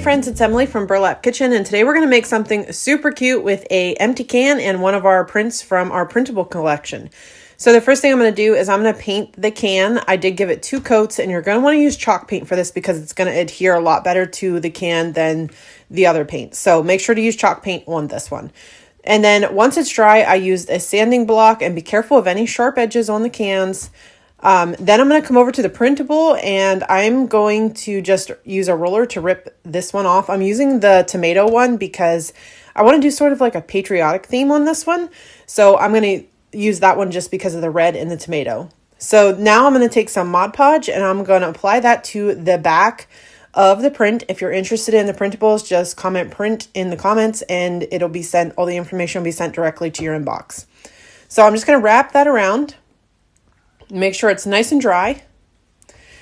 friends, it's Emily from Burlap Kitchen, and today we're going to make something super cute with a empty can and one of our prints from our printable collection. So the first thing I'm going to do is I'm going to paint the can. I did give it 2 coats, and you're going to want to use chalk paint for this because it's going to adhere a lot better to the can than the other paint. So make sure to use chalk paint on this one. And then once it's dry, I used a sanding block, and be careful of any sharp edges on the cans. Then I'm going to come over to the printable, and I'm going to just use a roller to rip this one off. I'm using the tomato one because I want to do sort of like a patriotic theme on this one. So I'm going to use that one just because of the red in the tomato. So now I'm going to take some Mod Podge, and I'm going to apply that to the back of the print. If you're interested in the printables, just comment print in the comments, and it'll be sent, all the information will be sent directly to your inbox. So I'm just going to wrap that around. Make sure it's nice and dry.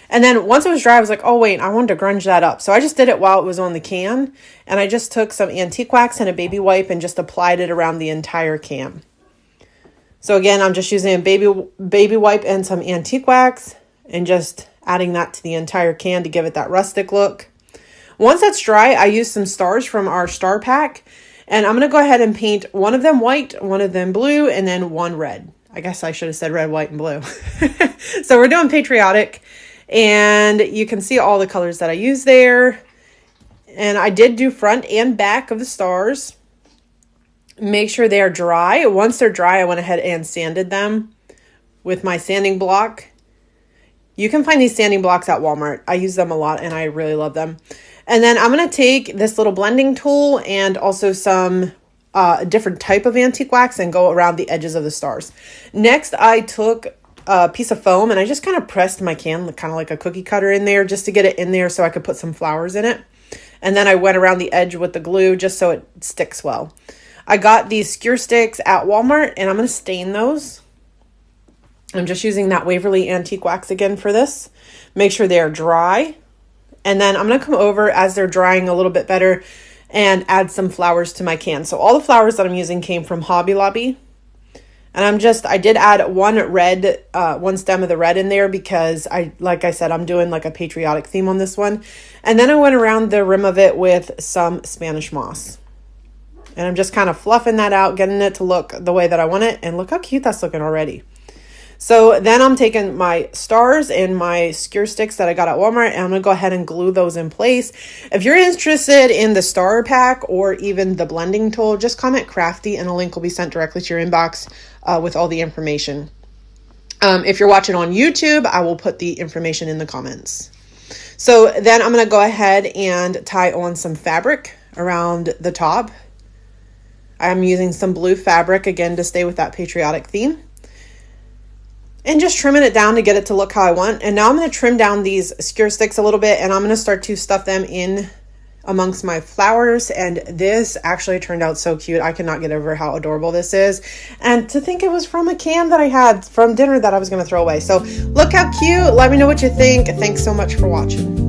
And then once it was dry, I was like, oh wait, I wanted to grunge that up. So I just did it while it was on the can. And I just took some antique wax and a baby wipe and just applied it around the entire can. So again, I'm just using a baby wipe and some antique wax and just adding that to the entire can to give it that rustic look. Once that's dry, I used some stars from our star pack. And I'm going to go ahead and paint one of them white, one of them blue, and then one red. I guess I should have said red, white, and blue. So we're doing patriotic, and you can see all the colors that I use there. And I did do front and back of the stars. Make sure they are dry. Once they're dry, I went ahead and sanded them with my sanding block. You can find these sanding blocks at Walmart. I use them a lot, and I really love them. And then I'm going to take this little blending tool and also some a different type of antique wax and go around the edges of the stars. Next, I took a piece of foam and I just kind of pressed my can kind of like a cookie cutter in there just to get it in there so I could put some flowers in it. And then I went around the edge with the glue just so it sticks well. I got these skewer sticks at Walmart, and I'm going to stain those. I'm just using that Waverly Antique Wax again for this. Make sure they are dry. And then I'm going to come over as they're drying a little bit better and add some flowers to my can. So all the flowers that I'm using came from Hobby Lobby. And I did add one stem of the red in there because like I said, I'm doing like a patriotic theme on this one. And then I went around the rim of it with some Spanish moss. And I'm just kind of fluffing that out, getting it to look the way that I want it. And look how cute that's looking already. So then I'm taking my stars and my skewer sticks that I got at Walmart, and I'm going to go ahead and glue those in place. If you're interested in the star pack or even the blending tool, just comment crafty and a link will be sent directly to your inbox with all the information. If you're watching on YouTube, I will put the information in the comments. So then I'm going to go ahead and tie on some fabric around the top. I'm using some blue fabric again to stay with that patriotic theme. And just trimming it down to get it to look how I want. And now I'm going to trim down these skewer sticks a little bit, and I'm going to start to stuff them in amongst my flowers. And this actually turned out so cute. I cannot get over how adorable this is. And to think it was from a can that I had from dinner that I was going to throw away. So look how cute. Let me know what you think. Thanks so much for watching.